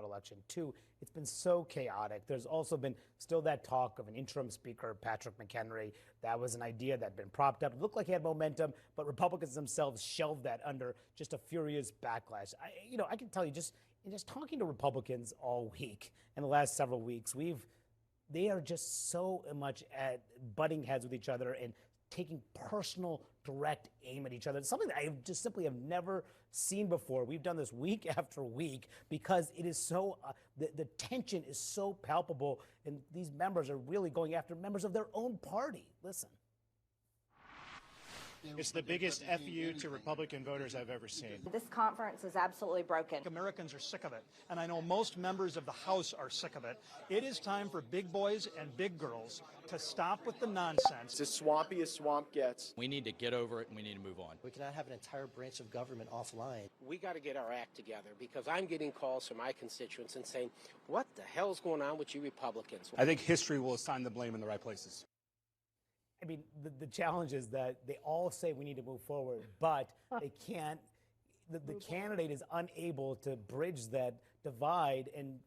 blowout election. Two, it's been so chaotic. There's also been still that talk of an interim speaker, Patrick McHenry. That was an idea that had been propped up. It looked like it had momentum, but Republicans themselves shelved that under just a furious backlash. I can tell you, just talking to Republicans all week in the last several weeks, they are just so much at butting heads with each other and taking personal, direct aim at each other. It's something that I just simply have never seen before. We've done this week after week because it is so, the tension is so palpable, and these members are really going after members of their own party. Listen. It's the biggest FU to Republican voters I've ever seen. This conference is absolutely broken. Americans are sick of it, and I know most members of the House are sick of it. It is time for big boys and big girls to stop with the nonsense. It's as swampy as swamp gets. We need to get over it, and we need to move on. We cannot have an entire branch of government offline. We got to get our act together, because I'm getting calls from my constituents and saying, what the hell's going on with you Republicans? I think history will assign the blame in the right places. I mean, the challenge is that they all say we need to move forward, but they can't. The candidate is unable to bridge that divide and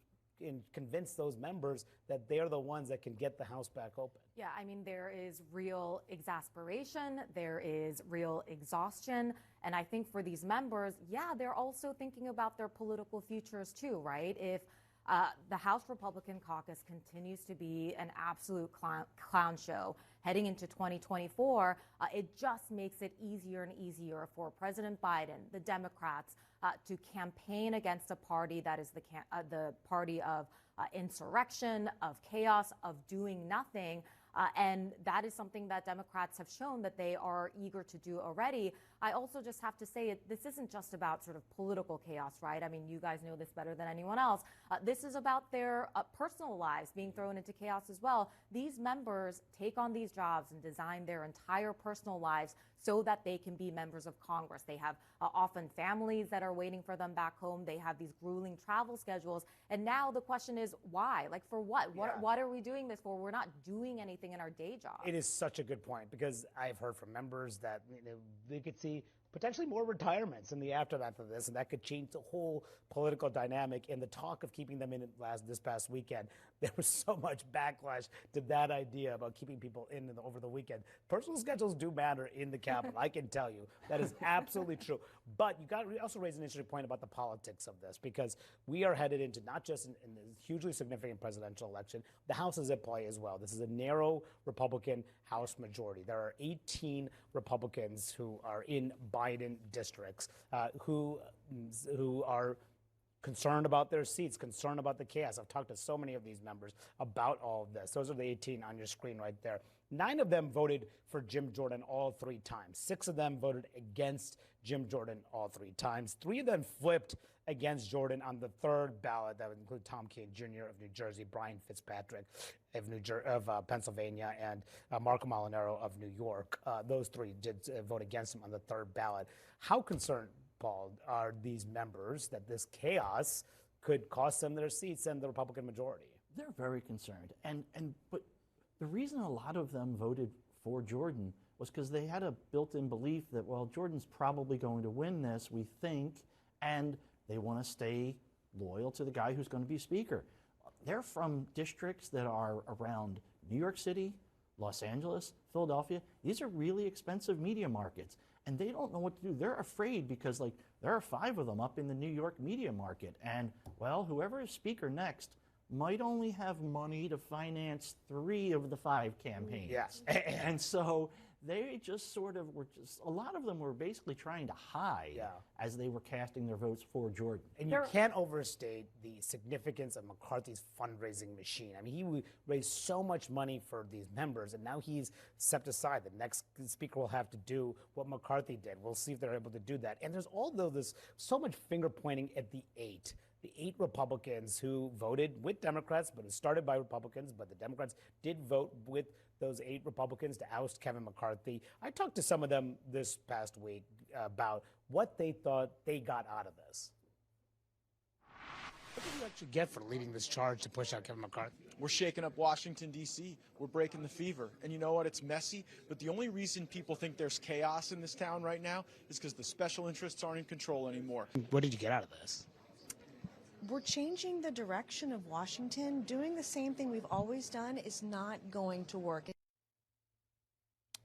convince those members that they're the ones that can get the House back open. Yeah, I mean, there is real exasperation, there is real exhaustion, and I think for these members, yeah, they're also thinking about their political futures too, right? If the House Republican caucus continues to be an absolute clown show heading into 2024. It just makes it easier and easier for President Biden, the Democrats, to campaign against a party that is the party of insurrection, of chaos, of doing nothing. And that is something that Democrats have shown that they are eager to do already. I also just have to say this isn't just about sort of political chaos, right? I mean, you guys know this better than anyone else. This is about their personal lives being thrown into chaos as well. These members take on these jobs and design their entire personal lives so that they can be members of Congress. They have often families that are waiting for them back home. They have these grueling travel schedules. And now the question is, why? Like, for what? Yeah. What are we doing this for? We're not doing anything in our day job. It is such a good point, because I've heard from members that they could see potentially more retirements in the aftermath of this, and that could change the whole political dynamic. And the talk of keeping them in this past weekend, there was so much backlash to that idea about keeping people in over the weekend. Personal schedules do matter in the Capitol. I can tell you that is absolutely true. But you also raise an interesting point about the politics of this, because we are headed into not just in this hugely significant presidential election, the House is at play as well. This is a narrow Republican House majority. There are 18 Republicans who are in Biden districts who are concerned about their seats, concerned about the chaos. I've talked to so many of these members about all of this. Those are the 18 on your screen right there. 9 of them voted for Jim Jordan all 3 times. 6 of them voted against Jim Jordan all 3 times. 3 of them flipped against Jordan on the 3rd ballot. That would include Tom Kean Jr. of New Jersey, Brian Fitzpatrick of Pennsylvania, and Marco Molinaro of New York. Those 3 did vote against him on the 3rd ballot. How concerned, Paul, are these members that this chaos could cost them their seats and the Republican majority? They're very concerned. But the reason a lot of them voted for Jordan was because they had a built-in belief that, well, Jordan's probably going to win this, we think, and they want to stay loyal to the guy who's going to be speaker. They're from districts that are around New York City, Los Angeles, Philadelphia. These are really expensive media markets, and they don't know what to do. They're afraid because, like, there are 5 of them up in the New York media market, and, well, whoever is speaker next might only have money to finance 3 of the 5 campaigns. Yes. And so they just sort of were a lot of them were basically trying to hide as they were casting their votes for Jordan. And you can't overstate the significance of McCarthy's fundraising machine. I mean, he raised so much money for these members, and now he's stepped aside. The next speaker will have to do what McCarthy did. We'll see if they're able to do that. And there's this so much finger pointing at the 8 Republicans who voted with Democrats, but it started by Republicans, but the Democrats did vote with those 8 Republicans to oust Kevin McCarthy. I talked to some of them this past week about what they thought they got out of this. What did you actually get for leading this charge to push out Kevin McCarthy? We're shaking up Washington, D.C. We're breaking the fever. And you know what? It's messy. But the only reason people think there's chaos in this town right now is because the special interests aren't in control anymore. What did you get out of this? we're changing the direction of Washington. Doing the same thing we've always done is not going to work.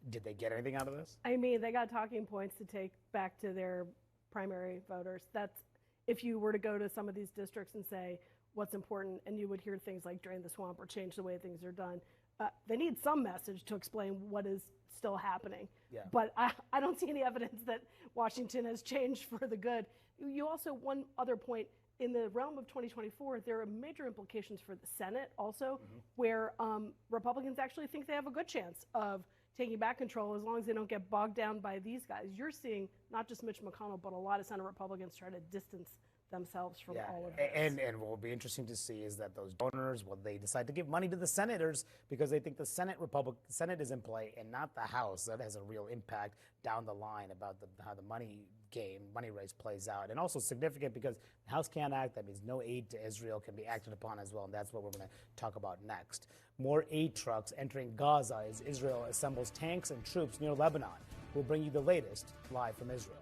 Did they get anything out of this? I mean, they got talking points to take back to their primary voters. That's if you were to go to some of these districts and say what's important, and you would hear things like drain the swamp or change the way things are done. They need some message to explain what is still happening. Yeah. But I don't see any evidence that Washington has changed for the good. You also, one other point, in the realm of 2024, there are major implications for the Senate also, where Republicans actually think they have a good chance of taking back control as long as they don't get bogged down by these guys. You're seeing not just Mitch McConnell, but a lot of Senate Republicans try to distance themselves from all of this. And what will be interesting to see is that those donors, will they decide to give money to the senators because they think the Senate is in play and not the House? That has a real impact down the line about how the money race plays out. And also significant because the House can't act. That means no aid to Israel can be acted upon as well. And that's what we're going to talk about next. More aid trucks entering Gaza as Israel assembles tanks and troops near Lebanon. We'll bring you the latest live from Israel.